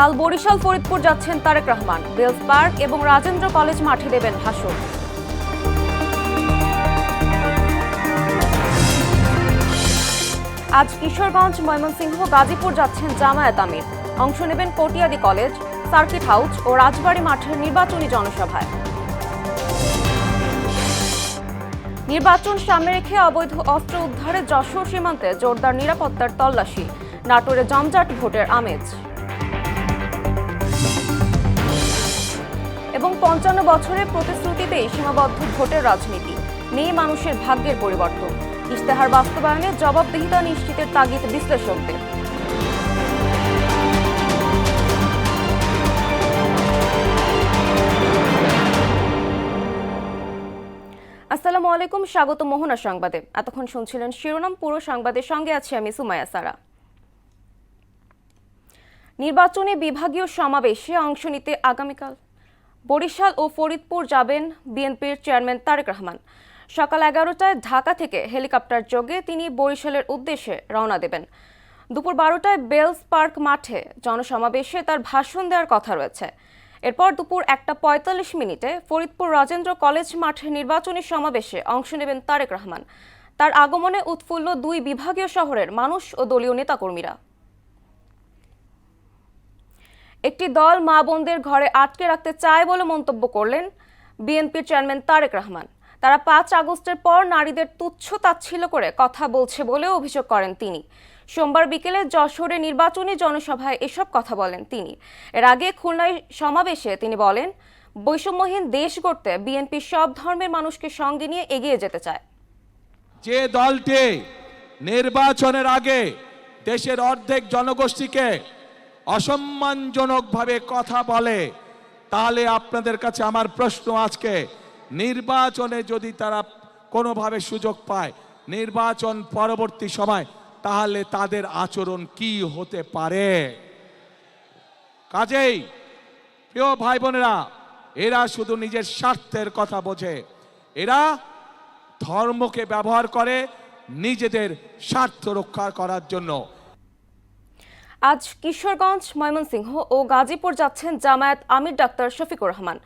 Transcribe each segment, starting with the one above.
কাল বরিশাল ফরিদপুর যাচ্ছেন Tarique Rahman. Bells park এবং রাজেন্দ্র কলেজ মাঠে দেবেন ভাষণ। আজ কিশোরগঞ্জ, ময়মনসিংহ, গাজীপুর যাচ্ছেন জামায়াত আমির। অংশ নেবেন কটিয়াদি কলেজ, সার্কিট হাউস ও রাজবাড়ী মাঠের নির্বাচনী জনসভায়। নির্বাচন সামনে রেখে অবৈধ অস্ত্র উদ্ধারে যশোর সীমান্তে জোরদার নিরাপত্তার তল্লাশি। নাটোরে জমজমাট ভোটের আমেজ। এবং ৫৫ বছরের প্রতিশ্রুতিতেই সীমাবদ্ধ ভোটের রাজনীতি, নেই মানুষের ভাগ্যের পরিবর্তন। ইশতেহার বাস্তবায়নে জবাবদিহিতা নিশ্চিতের তাগিদ বিশ্লেষকদের। আসসালামু আলাইকুম, স্বাগত মোহনা সংবাদে। এতক্ষণ শুনছিলেন শিরোনাম, পুরো সংবাদের সঙ্গে আছি আমি সুমাইয়া সারা। নির্বাচনে বিভাগীয় সমাবেশে অংশ নিতে আগামীকাল বরিশাল ও ফরিদপুর যাবেন বিএনপির চেয়ারম্যান তারেক রহমান। সকাল 11টায় ঢাকা থেকে হেলিকপ্টার যোগে তিনি বরিশালের উদ্দেশ্যে রওনা দেবেন। দুপুর 12টায় বেলস পার্ক মাঠে জনসমাবেশে তার ভাষণ দেওয়ার কথা রয়েছে। এরপর দুপুর 1:45 ফরিদপুর রাজেন্দ্র কলেজ মাঠে নির্বাচনী সমাবেশে অংশ নেবেন তারেক রহমান। তার আগমনে উৎফুল্ল দুই বিভাগীয় শহরের মানুষ ও দলীয় নেতাকর্মীরা। একটি দল মা বোনদের ঘরে আটকে রাখতে চায় বলে মন্তব্য করলেন বিএনপির চেয়ারম্যান তারেক রহমান। তারা 5 আগস্টের পর নারীদের তুচ্ছ তাচ্ছিল্য করে কথা বলছে বলেও অভিযোগ করেন তিনি। সোমবার বিকেলে যশোরে নির্বাচনী জনসভায় এসব কথা বলেন তিনি। এর আগে খুলনায় সমাবেশে তিনি বলেন, বৈষম্যহীন দেশ গড়তে বিএনপি সব ধর্মের মানুষকে সঙ্গে নিয়ে এগিয়ে যেতে চায়। যে দলটি নির্বাচনের আগে দেশের অর্ধেক জনগোষ্ঠীকে অসম্মানজনকভাবে কথা বলে, তাহলে আপনাদের কাছে আমার প্রশ্ন, আজকে নির্বাচনে যদি তারা কোনোভাবে সুযোগ পায় নির্বাচন পরবর্তী সময়, তাহলে তাদের আচরণ কি হতে পারে? কাজেই প্রিয় ভাই বোনেরা, এরা শুধু নিজের স্বার্থের কথা বোঝে, এরা ধর্মকে ব্যবহার করে নিজেদের স্বার্থ রক্ষা করার জন্য। আজ কিশোরগঞ্জ, ময়মনসিংহ ও গাজীপুর যাচ্ছেন জামায়াত আমির ডাক্তার শফিকুর রহমান।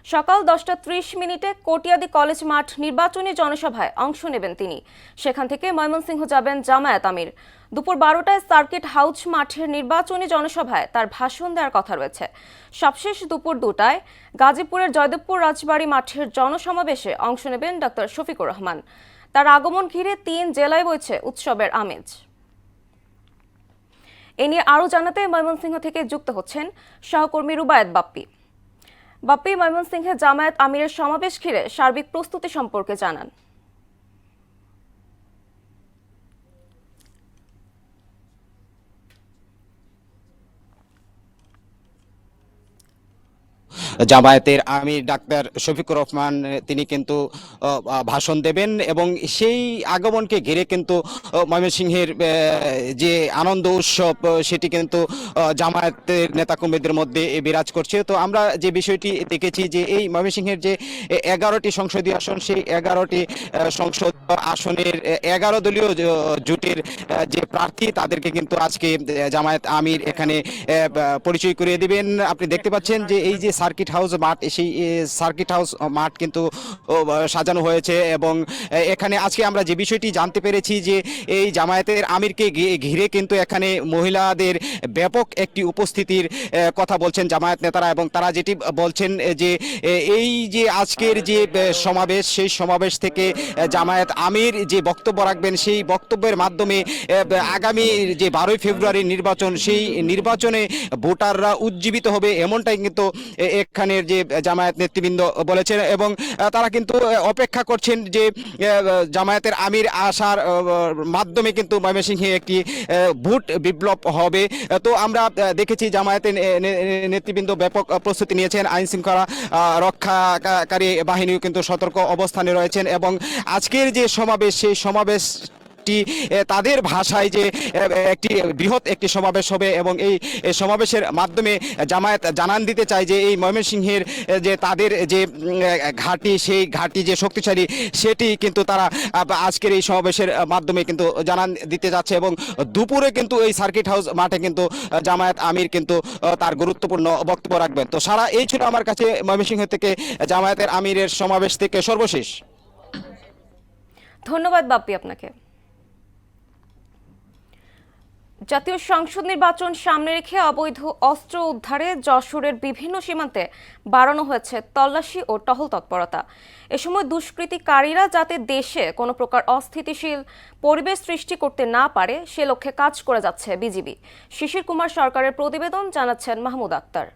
সকাল 10:30 কটিয়াদি কলেজ মাঠ নির্বাচনী জনসভায় অংশ নেবেন তিনি। সেখান থেকে ময়মনসিংহ যাবেন জামায়াত আমির। দুপুর 12টায় সার্কিট হাউস মাঠের নির্বাচনী জনসভায় তার ভাষণ দেওয়ার কথা রয়েছে। সবশেষ দুপুর 2টায় গাজীপুরের জয়দেবপুর রাজবাড়ী মাঠের জনসমাবেশে অংশ নেবেন ডাক্তার শফিকুর রহমান। তার আগমন ঘিরে 3 জেলায় বইছে উৎসবের আমেজ। এ নিয়ে আরও জানাতে ময়মনসিংহ থেকে যুক্ত হচ্ছেন সহকর্মী রুবায়েত বাপ্পি। বাপ্পি, ময়মনসিংহে জামায়াত আমিরের সমাবেশ ঘিরে সার্বিক প্রস্তুতি সম্পর্কে জানান। জামায়াতের আমির ডাক্তার শফিকুর রহমান তিনি কিন্তু ভাষণ দেবেন এবং সেই আগমনকে ঘিরে কিন্তু ময়মনসিংহের যে আনন্দ উৎসব সেটি কিন্তু জামায়াতের নেতাকর্মীদের মধ্যে বিরাজ করছে। তো আমরা যে বিষয়টি দেখেছি যে এই ময়মনসিংহের যে 11টি সংসদীয় আসন, সেই 11টি সংসদ আসনের 11 দলীয় জোটের যে প্রার্থী তাদেরকে কিন্তু আজকে জামায়াত আমির এখানে পরিচয় করিয়ে দিবেন। আপনি দেখতে পাচ্ছেন যে এই যে সার্কিট হাউস মাঠ, সেই সার্কিট হাউস মাঠ কিন্তু সাজানো হয়েছে এবং এখানে আজকে আমরা যে বিষয়টি জানতে পেরেছি যে এই জামায়াতের আমিরকে ঘিরে কিন্তু এখানে মহিলাদের ব্যাপক একটি উপস্থিতির কথা বলছেন জামায়াত নেতারা এবং তারা যেটি বলছেন যে এই যে আজকের যে সমাবেশ, সেই সমাবেশ থেকে জামায়াত আমির যে বক্তব্য রাখবেন, সেই বক্তব্যের মাধ্যমে আগামী যে 12ই ফেব্রুয়ারি নির্বাচন, সেই নির্বাচনে ভোটাররা উজ্জীবিত হবে, এমনটাই কিন্তু এখানের যে জামায়াত নেতৃবৃন্দ বলেছেন এবং তারা কিন্তু অপেক্ষা করছেন যে জামায়াতের আমির আসার মাধ্যমে কিন্তু ময়মনসিংহে একটি ভোট বিপ্লব হবে। তো আমরা দেখেছি জামায়াতের নেতৃবৃন্দ ব্যাপক প্রস্তুতি নিয়েছেন, আইন শৃঙ্খলা রক্ষাকারী বাহিনীও কিন্তু সতর্ক অবস্থানে রয়েছেন এবং আজকের যে সমাবেশ, সেই সমাবেশ একটি তাদের ভাষায় যে একটি বৃহৎ একটি সমাবেশ হবে এবং এই সমাবেশের মাধ্যমে জামায়াত জানান দিতে চায় যে এই ময়মনসিংহের যে তাদের যে ঘাঁটি, সেই ঘাঁটি যে শক্তিশালী, সেটি কিন্তু তারা আজকের এই সমাবেশের মাধ্যমে কিন্তু জানান দিতে যাচ্ছে। এবং দুপুরে কিন্তু এই সার্কিট হাউস মাঠে কিন্তু জামায়াত আমির কিন্তু তার গুরুত্বপূর্ণ বক্তব্য রাখবেন। তো সারা এই ছিল আমার কাছে ময়মনসিংহ থেকে জামায়াতের আমিরের সমাবেশ থেকে সর্বশেষ। ধন্যবাদ বাপ্পি আপনাকে। জাতীয় সংসদ নির্বাচন সামনে রেখে অবৈধ অস্ত্র উদ্ধারে যশোরের বিভিন্ন সীমান্তে বাড়ানো হয়েছে তল্লাশি ও টহল তৎপরতা। এ সময় দুষ্কৃতিকারীরা যাতে দেশে কোনো প্রকার অস্থিতিশীল পরিবেশ সৃষ্টি করতে না পারে সে লক্ষ্যে কাজ করে যাচ্ছে বিজিবি। শিশির কুমার সরকারের প্রতিবেদন, জানাচ্ছেন মাহমুদ আক্তার।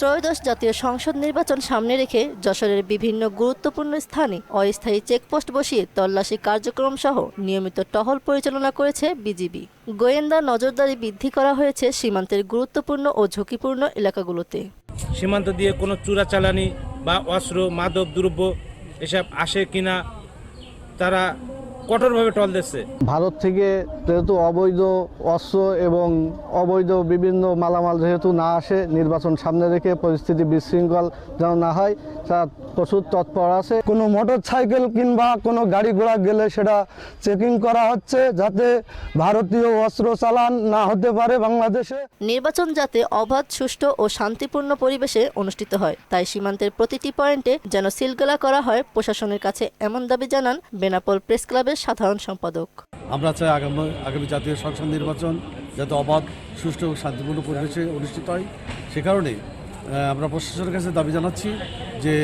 ত্রয়োদশ জাতীয় সংসদ নির্বাচন সামনে রেখে যশোরের বিভিন্ন গুরুত্বপূর্ণ স্থানে অস্থায়ী চেকপোস্ট বসিয়ে তল্লাশি কার্যক্রম সহ নিয়মিত টহল পরিচালনা করেছে বিজিবি। গোয়েন্দা নজরদারি বৃদ্ধি করা হয়েছে সীমান্তের গুরুত্বপূর্ণ ও ঝুঁকিপূর্ণ এলাকাগুলোতে। সীমান্ত দিয়ে কোনো চোরাচালানি বা অস্ত্র, মাদক দ্রব্য এসব আসে কিনা তারা কঠোরভাবে টহল দিচ্ছে। ভারত থেকে যেহেতু অবৈধ অস্ত্র এবং অবৈধ বিভিন্ন মালামাল যেহেতু না আসে, নির্বাচন সামনে রেখে পরিস্থিতি বিশৃঙ্খল যেন না হয় তা প্রচুর তৎপর আছে। কোনো মোটর সাইকেল কিংবা কোনো গাড়ি ঘোড়া গেলে সেটা চেকিং করা হচ্ছে যাতে ভারতীয় অস্ত্র চালান না হতে পারে বাংলাদেশে। নির্বাচন যাতে অবাধ, সুষ্ঠু ও শান্তিপূর্ণ পরিবেশে অনুষ্ঠিত হয়, তাই সীমান্তের প্রতিটি পয়েন্টে যেন সিলগালা করা হয় প্রশাসনের কাছে, এমন দাবি জানান বেনাপোল প্রেস ক্লাবের সাধারণ সম্পাদক। আমরা চাই আগামী জাতীয় সংসদ নির্বাচন যাতে অবাধ, সুষ্ঠু ও শান্তিপূর্ণ পরিবেশে অনুষ্ঠিত হয়। সে কারণেই আমরা প্রশাসনের কাছে দাবি জানাচ্ছি যে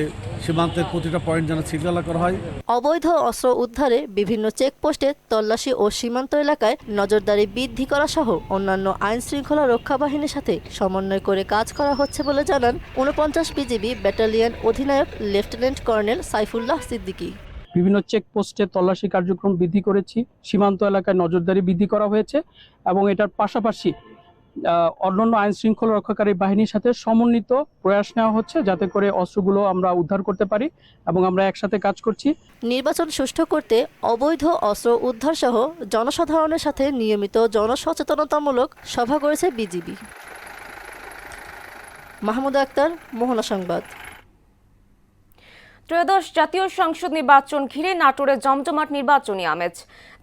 সীমান্তের প্রতিটা পয়েন্ট যেন সিলগালা করা হয়। অবৈধ অস্ত্র উদ্ধারে বিভিন্ন চেকপোস্টে তল্লাশি ও সীমান্ত এলাকায় নজরদারি বৃদ্ধি করা সহ অন্যান্য আইন শৃঙ্খলা রক্ষা বাহিনীর সাথে সমন্বয় করে কাজ করা হচ্ছে বলে জানান ৪৯ বিজিবি ব্যাটালিয়ন অধিনায়ক লেফটেন্যান্ট কর্নেল সাইফুল্লাহ সিদ্দিকী। বিভিন্ন চেকপোস্টে তল্লাশি কার্যক্রম বৃদ্ধি করেছি, সীমান্ত এলাকায় নজরদারি বৃদ্ধি করা হয়েছে এবং এটার পাশাপাশি অন্যান্য আইন শৃঙ্খলা রক্ষাকারী বাহিনীর সাথে সমন্বিত প্রয়াস নেওয়া হচ্ছে যাতে করে অস্ত্রগুলো আমরা উদ্ধার করতে পারি এবং আমরা একসাথে কাজ করছি। নির্বাচন সুষ্ঠু করতে অবৈধ অস্ত্র উদ্ধার সহ জনসাধারণের সাথে নিয়মিত জনসচেতনতামূলক সভা করেছে বিজিবি। মাহমুদ আক্তার, মোহনা সংবাদ। ত্রয়োদশ জাতীয় সংসদ নির্বাচন ঘিরে নাটোরে জমজমাট নির্বাচনী আমেজ।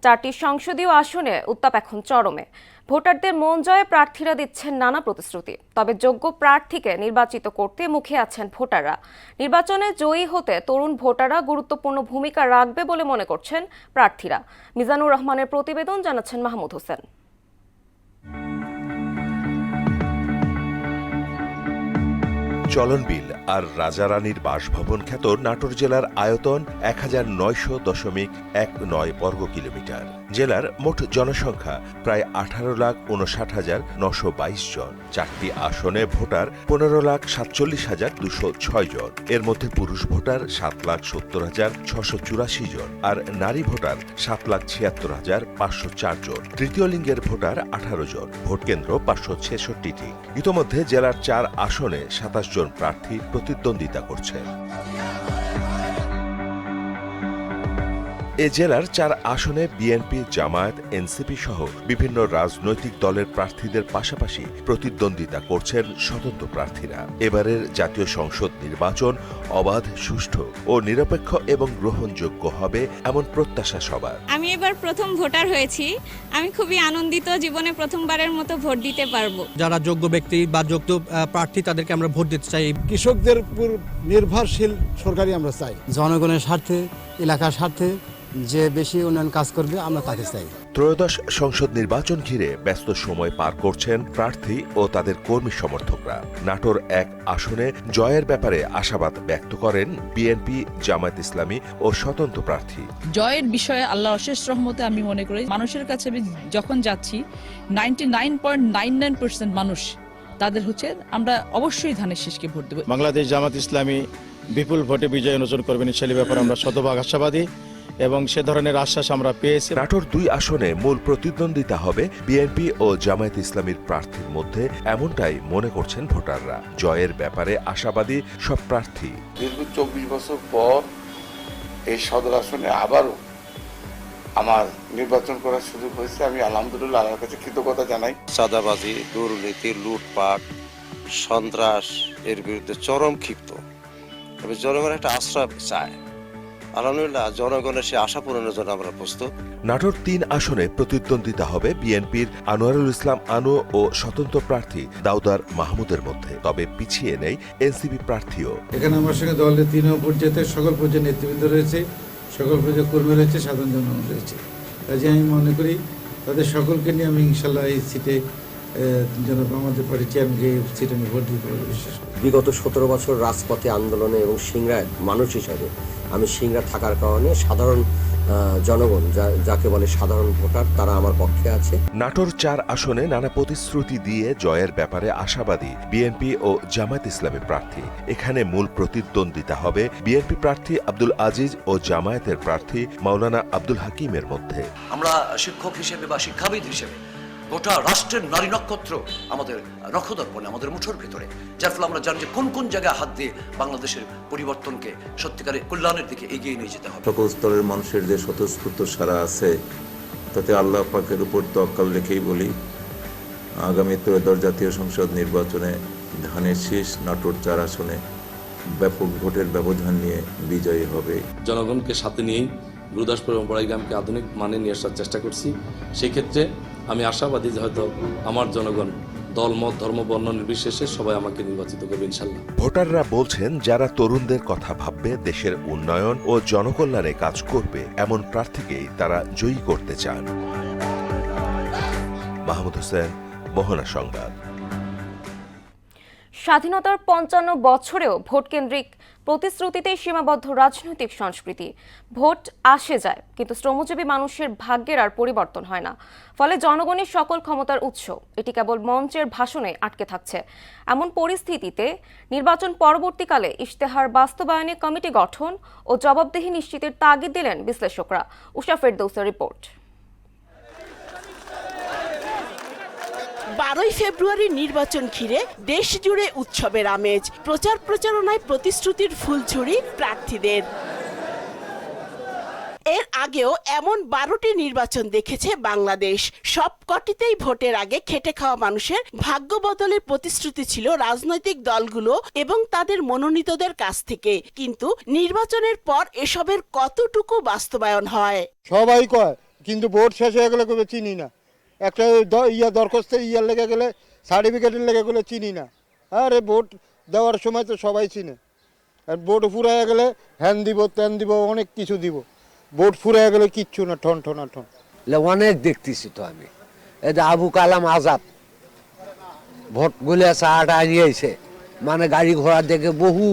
4টি সংসদীয় আসনে উত্তাপ এখন চরমে। ভোটারদের মন জয়ে প্রার্থীরা দিচ্ছেন নানা প্রতিশ্রুতি, তবে যোগ্য প্রার্থীকে নির্বাচিত করতে মুখে আছেন ভোটাররা। নির্বাচনে জয়ী হতে তরুণ ভোটাররা গুরুত্বপূর্ণ ভূমিকা রাখবে বলে মনে করছেন প্রার্থীরা। মিজানুর রহমানের প্রতিবেদন, জানাচ্ছেন মাহমুদ হোসেন। চলনবিল আর রাজারানীর বাসভবন খ্যাত নাটোর জেলার আয়তন ১৯০.19 বর্গ কিলোমিটার। জেলার মোট জনসংখ্যা প্রায় 18,59,922 জন। 4টি আসনে ভোটার 15,47,206 জন। এর মধ্যে পুরুষ ভোটার 7,70,684 জন আর নারী ভোটার 7,76,504 জন। তৃতীয় লিঙ্গের ভোটার 18 জন। ভোটকেন্দ্র 566টি। ইতোমধ্যে জেলার 4 আসনে 27 জন প্রার্থী প্রতিদ্বন্দ্বিতা করছেন। এ জেলার 4 আসনে বিএনপি, জামায়াত, এনসিপি সহ বিভিন্ন রাজনৈতিক দলের প্রার্থীদের পাশাপাশি প্রতিদ্বন্দ্বিতা করছেন স্বতন্ত্র প্রার্থীরা। এবারের জাতীয় সংসদ নির্বাচন অবাধ, সুষ্ঠু ও নিরপেক্ষ এবং গ্রহণযোগ্য হবে এমন প্রত্যাশা সবার। আমি এবার প্রথম ভোটার হয়েছি। আমি খুবই আনন্দিত, জীবনে প্রথমবারের মতো ভোট দিতে পারবো। যারা যোগ্য ব্যক্তি বা যোগ্য প্রার্থী তাদেরকে আমরা ভোট দিতে চাই। কৃষকদের উপর নির্ভরশীল সরকারি আমরা চাই। জনগণের স্বার্থে, এলাকার স্বার্থে যে বেশি উন্নয়ন কাজ করবে আমরা তাকে চাই। ত্রয়োদশ সংসদ নির্বাচন ঘিরে ব্যস্ত সময় পার করছেন প্রার্থী ও তাদের কর্মী সমর্থকরা। নাটোর 1 আসনে জয়ের ব্যাপারে আশাবাদ ব্যক্ত করেন বিএনপি, জামায়াত ইসলামী ও স্বতন্ত্র প্রার্থী। জয়ের বিষয়ে আল্লাহর অশেষ রহমতে আমি মনে করি মানুষের কাছে যখন যাচ্ছি 99.99% মানুষ তাদের হচ্ছে আমরা অবশ্যই ধানের শীষকে ভোট দেব। বাংলাদেশ জামায়াত ইসলামী বিপুল ভোটে বিজয় অর্জন করবেন ইনশাআল্লাহ, ব্যাপারে আমরা শতভাগ আশাবাদী এবং সে ধরনের আশ্বাস আমরা পেয়েছি। নাটোর 2 আসনে মূল প্রতিদ্বন্দ্বিতা হবে বিএনপি ও জামায়াত ইসলামীর প্রার্থীর মধ্যে, এমনটাই মনে করছেন ভোটাররা। জয়ের ব্যাপারে আশাবাদী সব প্রার্থী। দীর্ঘ 24 বছর পর এই সদর আসনে আবারও আমার নির্বাচন করার সুযোগ হয়েছে। আমি আলহামদুলিল্লাহ আল্লাহর কাছে কৃতজ্ঞতা জানাই। চাঁদাবাজি, দুর্নীতি, লুটপাট, সন্ত্রাস এর বিরুদ্ধে চরম ক্ষিপ্ত। তবে জনগণ একটা আশ্রয় চায়। আলহামদুলিল্লাহ জনগণের সে আশা পূরণের জন্য আমরা প্রস্তুত। নাটোর ৩ আসনে প্রতিদ্বন্দ্বিতা হবে বিএনপির আনোয়ারুল ইসলাম আনু ও স্বতন্ত্র প্রার্থী দাউদার মাহমুদের মধ্যে। তবে পিছিয়ে নেই এনসিপি প্রার্থীও। এখানে আমার সঙ্গে দলের ৩ পর্যায়ে সকল পর্যায়ে নেতৃবৃন্দ রয়েছে, সকল পর্যায়ে কর্মী রয়েছে, সাধারণ জনগণ রয়েছে। কাজে আমি মনে করি তাদের সকলকে নিয়ে আমি ইনশাল্লাহ এই সিটে আমাদের পার্টি চেয়ারম্যানকে সিটে আমি ভোট দিতে পারবো। বিশেষ করে বিগত ১৭ বছর রাজপথে আন্দোলনে এবং সিংড়ায় মানুষ হিসাবে আমি সিংড়া থাকার কারণে সাধারণ জনগণ যাকে বলে সাধারণ ভোটার তারা আমার পক্ষে আছে। নাটোর ৪ আসনে নানা প্রতিশ্রুতি দিয়ে জয়ের ব্যাপারে আশাবাদী বিএনপি ও জামায়াত ইসলামী প্রার্থী। এখানে মূল প্রতিদ্বন্দ্বিতা হবে বিএনপি প্রার্থী আব্দুল আজিজ ও জামায়াতের প্রার্থী মাওলানা আব্দুল হাকিমের মধ্যে। আমরা শিক্ষক হিসেবে বা শিক্ষাবিদ হিসেবে গোটা রাষ্ট্রের নারী নক্ষত্র আমাদের নক্ষদর্পণে, আমাদের মুঠোর ভেতরে, যার ফলে আমরা জানি যে কোন কোন জায়গায় হাত দিয়ে বাংলাদেশের পরিবর্তনকে সত্যিকারের কল্যাণের দিকে এগিয়ে নিয়ে যেতে হবে। সকল স্তরের মানুষের যে স্বতঃস্ফূর্ত সারা আছে, তাতে আল্লাহ পাকের উপর তওয়াক্কুল রেখেই বলি আগামী ত্রয়োদশ জাতীয় সংসদ নির্বাচনে ধানের শীষ নাটোর ৪ আসনে ব্যাপক ভোটের ব্যবধান নিয়ে বিজয়ী হবে। জনগণকে সাথে নিয়েই গুরুদাসপুর এবং বড়াইগ্রামকে আধুনিক মানে নিয়ে আসার চেষ্টা করছি। সেই ক্ষেত্রে আমি আশাবাদী যে হয়তো আমার জনগণ দল, মত, ধর্ম, বর্ণ নির্বিশেষে সবাই আমাকে নির্বাচিত করবে ইনশাল্লাহ। ভোটাররা বলছেন যারা তরুণদের কথা ভাববে, দেশের উন্নয়ন ও জনকল্যাণে কাজ করবে এমন প্রার্থীকেই তারা জয়ী করতে চান। মাহমুদ হোসেন, মোহনা সংবাদ। স্বাধীনতার ৫৫ বছরেও ভোটকেন্দ্রিক প্রতিশ্রুতিতেই সীমাবদ্ধ রাজনৈতিক সংস্কৃতি। ভোট আসে যায়, কিন্তু শ্রমজীবী মানুষের ভাগ্যের আর পরিবর্তন হয় না। ফলে জনগণের সকল ক্ষমতার উৎস এটি কেবল মঞ্চের ভাষণে আটকে থাকছে। এমন পরিস্থিতিতে নির্বাচন পরবর্তীকালে ইশতেহার বাস্তবায়নে কমিটি গঠন ও জবাবদিহি নিশ্চিতের তাগিদ দিলেন বিশ্লেষকরা। উষা ফেরদৌসের রিপোর্ট। 12 ফেব্রুয়ারি নির্বাচন ঘিরে দেশ জুড়ে উৎসবের আমেজ, প্রচার প্রচারণায় প্রতিশ্রুতির ফুলঝুরি প্রার্থীদের। এর আগেও এমন 12টি নির্বাচন দেখেছে বাংলাদেশ। সবকটিতেই ভোটের আগে খেটে খাওয়া মানুষের ভাগ্য বদলের প্রতিশ্রুতি ছিল রাজনৈতিক দলগুলো এবং তাদের মনোনীতদের কাছ থেকে। কিন্তু নির্বাচনের পর এসবের কতটুকু বাস্তবায়ন হয়? সবাই কয়, কিন্তু ভোট শেষ হয়ে গেলে কেউ চিনি না। একটা দরখাস্তের লেগে গেলে, সার্টিফিকেটের লেগে গেলে চিনি না। আরে ভোট দেওয়ার সময় তো সবাই চিনে। আর ভোট ফুরাইয়া গেলে হ্যান দিব, ত্যান দিব, অনেক কিছু দিব। ভোট ফুরাইয়া গেলে কিচ্ছু না, ঠন ঠনা ঠন। অনেক দেখতেছি তো আমি, এই যে আবু কালাম আজাদ ভোট গুলে চাটা আনিয়েছে, মানে গাড়ি ঘোড়া দেখে বহু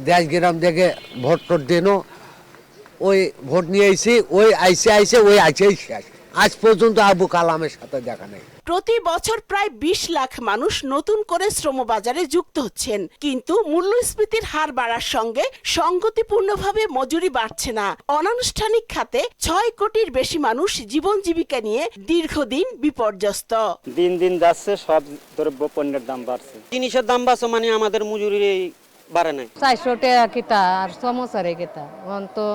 দেশ গ্রাম দেখে ভোট টোট দেন, ওই ভোট নিয়ে এসে ওই আইসে ওই আইসেই শেষ। আজ পর্যন্ত আবু কালামের সাথে দেখা নেই। প্রতি বছর প্রায় 20 লাখ মানুষ নতুন করে শ্রমবাজারে যুক্ত হচ্ছেন, কিন্তু মূল্যস্ফীতির হার বাড়ার সঙ্গে সঙ্গতিপূর্ণভাবে মজুরি বাড়ছে না। অনানুষ্ঠানিক খাতে 6 কোটির বেশি মানুষ জীবন জীবিকা নিয়ে দীর্ঘদিন বিপর্যস্ত। দিন দিন যাচ্ছে, সব দ্রব্য পণ্যের দাম বাড়ছে। জিনিসের দাম বাড়ছে মানে আমাদের মজুরি বাড়ে নাই। 400 টাকা কিতা আর সমস্যারে কিতা তো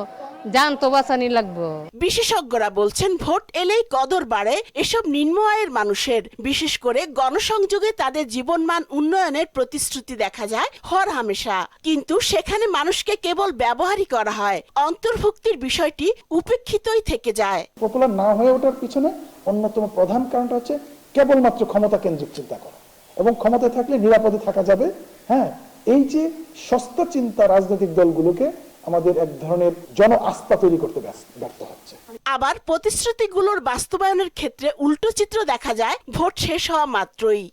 জান তো বাঁচানি লাগবো। বিশেষজ্ঞরা বলছেন ভোট এলেই কদর বাড়ে এসব নিম্ন আয়ের মানুষের। বিশেষ করে গণসংযোগে তাদের জীবনমান উন্নয়নের প্রতিশ্রুতি দেখা যায় হর হামেশা, কিন্তু সেখানে মানুষকে কেবল ব্যবহারই করা হয়। অন্তর্ভুক্তির বিষয়টি উপেক্ষিতই থেকে যায়। পপুলার না হয়ে ওঠার পিছনে অন্যতম প্রধান কারণটা হচ্ছে কেবলমাত্র ক্ষমতা কেন্দ্রিক চিন্তা করা, এবং ক্ষমতায় থাকলে নিরাপদে থাকা যাবে। হ্যাঁ, এই যে সস্তা চিন্তা রাজনৈতিক দলগুলোকে আমাদের এক ধরনের জন আস্থা তৈরি করতে ব্যর্থ হচ্ছে। আবার প্রতিশ্রুতিগুলোর বাস্তবায়নের ক্ষেত্রে উল্টো চিত্র দেখা যায় ভোট শেষ হওয়া মাত্রই।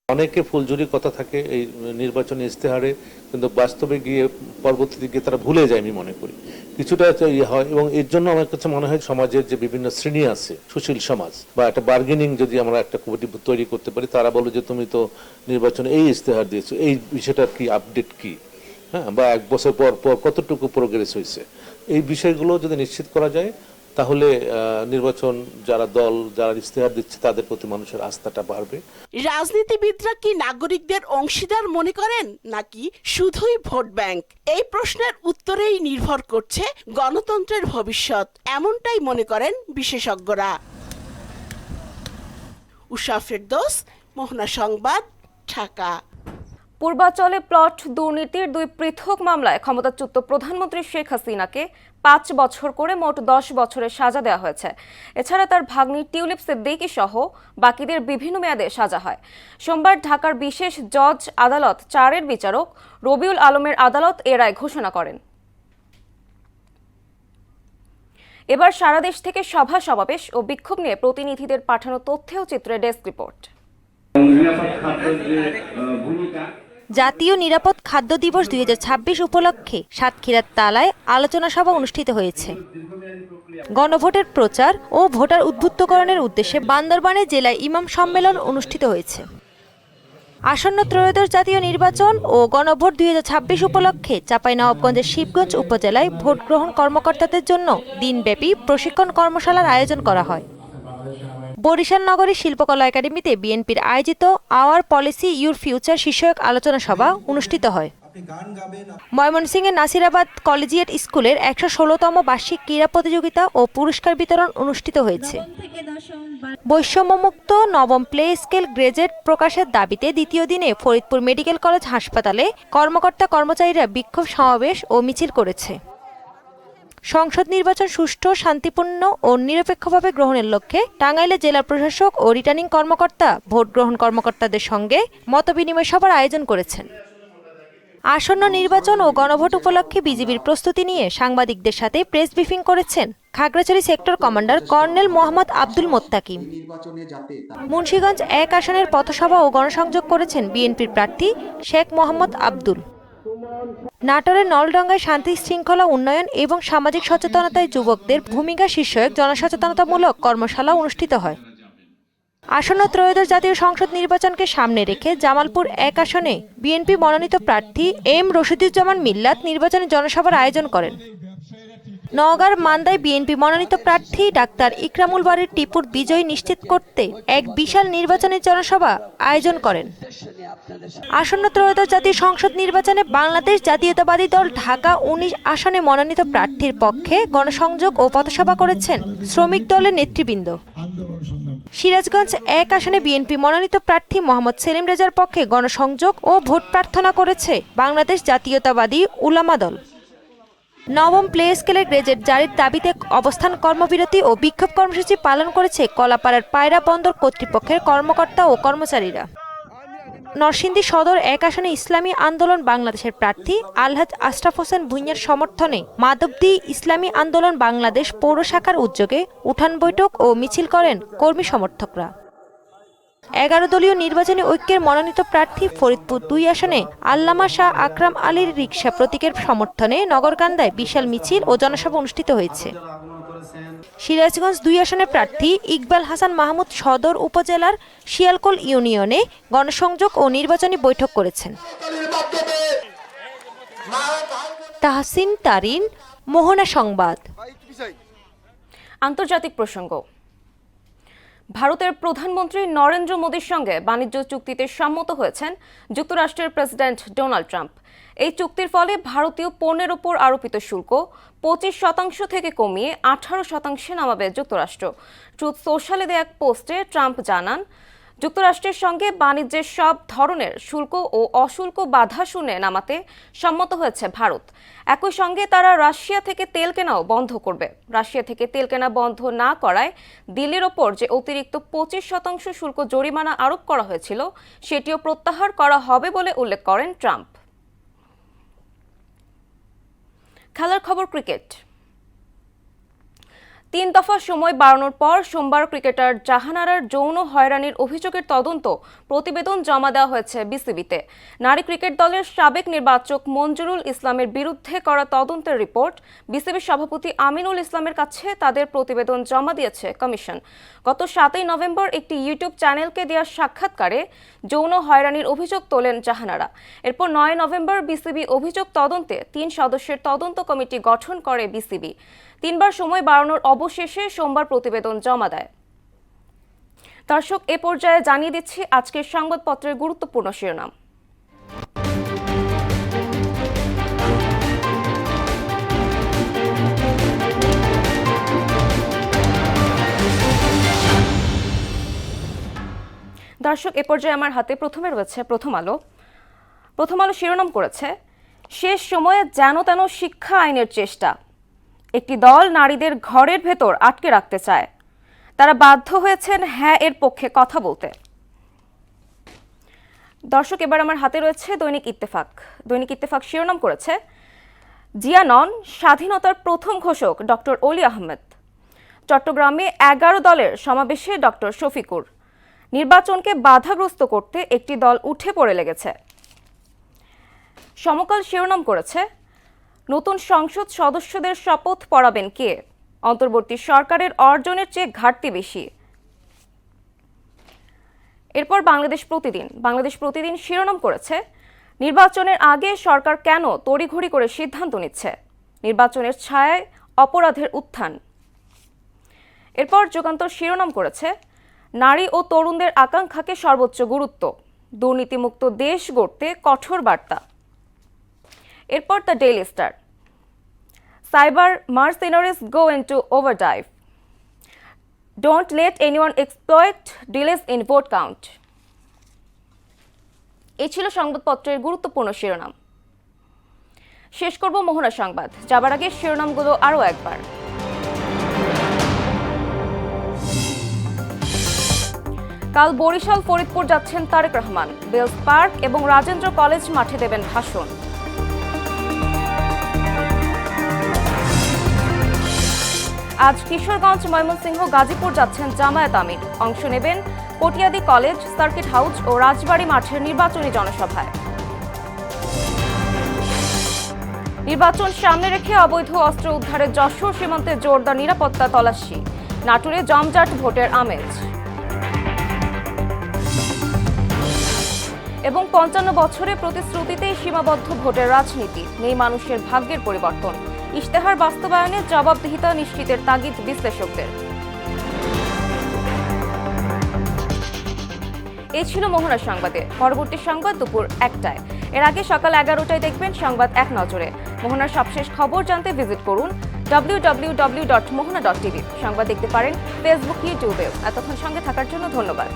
অনেকে ফুলঝুরি কথা থাকে এই নির্বাচনী ইশতেহারে, কিন্তু বাস্তবে গিয়ে পরবর্তীতে গিয়ে তারা ভুলে যায়। আমি মনে করি কিছুটা হয়, এবং এর জন্য আমার কাছে মনে হয় সমাজের যে বিভিন্ন শ্রেণী আছে, সুশীল সমাজ বা একটা বার্গেনিং যদি আমরা একটা কমিটি তৈরি করতে পারি, তারা বলো যে তুমি তো নির্বাচনে এই ইশতেহার দিয়েছো, এই বিষয়টার কি আপডেট কি, হ্যাঁ, বা 1 বছর পর পর কতটুকু প্রোগ্রেস হয়েছে, এই বিষয়গুলো যদি নিশ্চিত করা যায় তাহলে নির্বাচন যারা দল যারা ইশতেহার দিচ্ছে তাদের প্রতি মানুষের আস্থাটা বাড়বে। রাজনীতিবিদরা কি নাগরিকদের অংশীদার মনে করেন নাকি শুধুই ভোট ব্যাংক? এই প্রশ্নের উত্তরেই নির্ভর করছে গণতন্ত্রের ভবিষ্যৎ, এমনটাই মনে করেন বিশেষজ্ঞরা। উষা ফেরদৌস, মোহনা সংবাদ, ঢাকা। পূর্বাঞ্চলে প্লট দুর্নীতির 2 পৃথক মামলায় ক্ষমতাচ্যুত প্রধানমন্ত্রী শেখ হাসিনাকে 5 বছর করে মোট 10 বছরের সাজা দেওয়া হয়েছে। এছাড়া তার ভাগ্নি টিউলিপ সিদ্দিকী সহ বাকিদের বিভিন্ন মেয়াদে সাজা হয়। সোমবার ঢাকার বিশেষ জজ আদালত 4-এর বিচারক রবিউল আলমের আদালত এ রায় ঘোষণা করেন। এবার সারা দেশ থেকে সভা সমাবেশ ও বিক্ষোভ নিয়ে প্রতিনিধিদের পাঠানো তথ্য ও চিত্রে ডেস্ক রিপোর্ট। জাতীয় নিরাপদ খাদ্য দিবস 2026 উপলক্ষে সাতক্ষীরার তালায় আলোচনা সভা অনুষ্ঠিত হয়েছে। গণভোটের প্রচার ও ভোটার উদ্বুদ্ধকরণের উদ্দেশ্যে বান্দরবানে জেলায় ইমাম সম্মেলন অনুষ্ঠিত হয়েছে। আসন্ন ত্রয়োদশ জাতীয় নির্বাচন ও গণভোট 2026 উপলক্ষে চাঁপাইনবাবগঞ্জের শিবগঞ্জ উপজেলায় ভোট গ্রহণ কর্মকর্তাদের জন্য দিনব্যাপী প্রশিক্ষণ কর্মশালার আয়োজন করা হয়। বরিশাল নগরী শিল্পকলা একাডেমিতে বিএনপির আয়োজিত আওয়ার পলিসি ইউর ফিউচার শীর্ষক আলোচনা সভা অনুষ্ঠিত হয়। ময়মনসিংহের নাসিরাবাদ কলেজিয়েট স্কুলের 116তম বার্ষিক ক্রীড়া প্রতিযোগিতা ও পুরস্কার বিতরণ অনুষ্ঠিত হয়েছে। বৈষম্যমুক্ত নবম প্লে স্কেল গ্রেজেট প্রকাশের দাবিতে দ্বিতীয় দিনে ফরিদপুর মেডিকেল কলেজ হাসপাতালে কর্মকর্তা কর্মচারীরা বিক্ষোভ সমাবেশ ও মিছিল করেছে। সংসদ নির্বাচন সুষ্ঠু, শান্তিপূর্ণ ও নিরপেক্ষভাবে গ্রহণের লক্ষ্যে টাঙ্গাইলে জেলা প্রশাসক ও রিটার্নিং কর্মকর্তা ভোট গ্রহণ কর্মকর্তাদের সঙ্গে মতবিনিময় সভার আয়োজন করেছেন। আসন্ন নির্বাচন ও গণভোট উপলক্ষে বিজিবির প্রস্তুতি নিয়ে সাংবাদিকদের সাথে প্রেস ব্রিফিং করেছেন Khagrachhari sector commander colonel Mohammad Abdul Mottakim. Munshiganj 1 আসনের পথসভা ও গণসংযোগ করেছেন বিএনপির প্রার্থী শেখ মোহাম্মদ আব্দুল। নাটোরের নলডঙ্গায় শান্তি শৃঙ্খলা উন্নয়ন এবং সামাজিক সচেতনতায় যুবকদের ভূমিকা শীর্ষক জনসচেতনতামূলক কর্মশালা অনুষ্ঠিত হয়। আসন্ন ত্রয়োদশ জাতীয় সংসদ নির্বাচনকে সামনে রেখে জামালপুর 1 আসনে বিএনপি মনোনীত প্রার্থী এম রশিদুজ্জামান মিল্লাত নির্বাচনী জনসভার আয়োজন করেন। নওগাঁর মান্দায় বিএনপি মনোনীত প্রার্থী ডাক্তার ইকরামুল বারীর টিপুর বিজয় নিশ্চিত করতে এক বিশাল নির্বাচনী জনসভা আয়োজন করেন। আসন্ন ত্রয়োদশ জাতীয় সংসদ নির্বাচনে বাংলাদেশ জাতীয়তাবাদী দল ঢাকা 19 আসনে মনোনীত প্রার্থীর পক্ষে গণসংযোগ ও পথসভা করেছেন শ্রমিক দলের নেতৃবৃন্দ। সিরাজগঞ্জ 1 আসনে বিএনপি মনোনীত প্রার্থী মোহাম্মদ সেলিম রেজার পক্ষে গণসংযোগ ও ভোট প্রার্থনা করেছে বাংলাদেশ জাতীয়তাবাদী উলামা দল। নবম প্লে স্কেলের গ্রেজেট জারির দাবিতে অবস্থান কর্মবিরতি ও বিক্ষোভ কর্মসূচি পালন করেছে কলাপাড়ার পায়রা বন্দর কর্তৃপক্ষের কর্মকর্তা ও কর্মচারীরা। নরসিংদী সদর 1 আসনে ইসলামী আন্দোলন বাংলাদেশের প্রার্থী আলহাজ আশরাফ হোসেন ভুঁইয়ার সমর্থনে মাধবদী ইসলামী আন্দোলন বাংলাদেশ পৌর শাখার উদ্যোগে উঠান বৈঠক ও মিছিল করেন কর্মী সমর্থকরা। 11 দলীয় নির্বাচনী ঐক্যের মনোনীত প্রার্থী ফরিদপুর 2 আসনে আল্লামা শাহ আকরাম আলীর রিকশা প্রতীকের সমর্থনে নগরকান্দায় বিশাল মিছিল ও জনসভা অনুষ্ঠিত হয়েছে। সিরাজগঞ্জ 2 আসনের প্রার্থী ইকবাল হাসান মাহমুদ সদর উপজেলার শিয়ালকোল ইউনিয়নে গণসংযোগ ও নির্বাচনী বৈঠক করেছেন। তাহসিন তারিন, মোহনা সংবাদ। আন্তর্জাতিক প্রসঙ্গ। ভারতের প্রধানমন্ত্রী নরেন্দ্র মোদীর সঙ্গে বাণিজ্য চুক্তিতে সম্মত হয়েছেন যুক্তরাষ্ট্রের প্রেসিডেন্ট ডোনাল্ড ট্রাম্প। এই চুক্তির ফলে ভারতীয় পণ্যের ওপর আরোপিত শুল্ক 25% থেকে কমিয়ে 18% নামাবে যুক্তরাষ্ট্র। ট্রুথ সোশ্যালে দেয়া এক পোস্টে ট্রাম্প জানান, যুক্তরাষ্ট্রের সঙ্গে বাণিজ্যের সব ধরনের শুল্ক ও অশুল্ক বাধা শূন্যে নামাতে সম্মত হয়েছে ভারত। একই সঙ্গে তারা রাশিয়া থেকে তেল কেনাও বন্ধ করবে। রাশিয়া থেকে তেল কেনা বন্ধ না করায় দিল্লির ওপর যে অতিরিক্ত 25% শুল্ক জরিমানা আরোপ করা হয়েছিল সেটিও প্রত্যাহার করা হবে বলে উল্লেখ করেন ট্রাম্প। খেলার খবর। ক্রিকেট। 3 দফা সময় বাড়ানোর পর সোমবার ক্রিকেটার জাহান আরার যৌন হয়রানির অভিযোগের তদন্ত প্রতিবেদন জমা দেওয়া হয়েছে বিসিবিতে। নারী ক্রিকেট দলের সাবেক নির্বাচক মঞ্জুরুল ইসলামের বিরুদ্ধে করা তদন্তের রিপোর্ট বিসিবির সভাপতি আমিনুল ইসলামের কাছে তাদের প্রতিবেদন জমা দিয়েছে কমিশন। গত 7 নভেম্বর একটি ইউটিউব চ্যানেলকে দেওয়া সাক্ষাৎকারে যৌন হয়রানির অভিযোগ তোলেন জাহান আরা। এরপর 9 নভেম্বর বিসিবি অভিযোগ তদন্তে 3 সদস্যের তদন্ত কমিটি গঠন করে বিসিবি। 3 বার সময় বাড়ানোর অবশেষে সোমবার প্রতিবেদন জমা দেয়। দর্শক, এ পর্যায়ে জানিয়ে দিচ্ছি আজকের সংবাদপত্রের গুরুত্বপূর্ণ শিরোনাম। দর্শক, এ পর্যায়ে আমার হাতে প্রথমে রয়েছে প্রথম আলো। প্রথম আলো শিরোনাম করেছে, শেষ সময়ে যেন তেন শিক্ষা আইনের চেষ্টা। একটি দল নারীদের ঘরের ভেতর আটকে রাখতে চায়, তারা বাধ্য হয়েছেন হ্যাঁ এর পক্ষে কথা বলতে। দর্শক, এবার আমার হাতে রয়েছে দৈনিক ইত্তেফাক। দৈনিক ইত্তেফাক শিরোনাম করেছে, জিয়া নন, স্বাধীনতার প্রথম ঘোষক ডক্টর অলি আহমেদ। চট্টগ্রামে 11 দলের সমাবেশে ডক্টর শফিকুর। নির্বাচনকে বাধাগ্রস্ত করতে একটি দল উঠে পড়ে লেগেছে। সমকাল শিরোনাম করেছে, নতুন সংসদ সদস্যদের শপথ পড়াবেন কে? অন্তর্বর্তী সরকারের অর্জনের চেয়ে ঘাটতি বেশি। এরপর বাংলাদেশ প্রতিদিন। বাংলাদেশ প্রতিদিন শিরোনাম করেছে, নির্বাচনের আগে সরকার কেন তড়িঘড়ি করে সিদ্ধান্ত নিচ্ছে? নির্বাচনের ছায়ায় অপরাধের উত্থান। এরপর যুগান্তর শিরোনাম করেছে, নারী ও তরুণদের আকাঙ্ক্ষাকে সর্বোচ্চ গুরুত্ব, দুর্নীতিমুক্ত দেশ গড়তে কঠোর বার্তা। এরপর the Daily Star, cyber mercenaries go into overdrive, don't let anyone exploit delays in vote count. এই ছিল সংবাদপত্রের গুরুত্বপূর্ণ শিরোনাম। শেষ করব মোহনা সংবাদ, যাবার আগে শিরোনামগুলো আরও একবার। কাল বরিশাল ফরিদপুর যাচ্ছেন তারেক রহমান। বেলস পার্ক এবং রাজেন্দ্র কলেজ মাঠে দেবেন ভাষণ। আজ কিশোরগঞ্জ, ময়মনসিংহ, গাজীপুর যাচ্ছেন জামায়াত আমির। অংশ নেবেন কটিয়াদি কলেজ, সার্কিট হাউস ও রাজবাড়ী মাঠের নির্বাচনী জনসভায়। নির্বাচন সামনে রেখে অবৈধ অস্ত্র উদ্ধারে যশোর সীমান্তে জোরদার নিরাপত্তা তল্লাশি। নাটোরে জমজমাট ভোটের আমেজ। এবং 55 বছরে প্রতিশ্রুতিতেই সীমাবদ্ধ ভোটের রাজনীতি, নেই মানুষের ভাগ্যের পরিবর্তন। ইশতেহার বাস্তবায়নে জবাবদিহিতা নিশ্চিতের তাগিদ বিশ্লেষকদের। এই ছিল মোহনা সংবাদে। পরবর্তী সংবাদ দুপুর 1টায়। এর আগে সকাল 11টায় দেখবেন সংবাদ এক নজরে। মোহনার সবশেষ খবর জানতে ভিজিট করুন www.mohana.tv। সংবাদ দেখতে পারেন ফেসবুক, ইউটিউবেও। এতক্ষণ সঙ্গে থাকার জন্য ধন্যবাদ।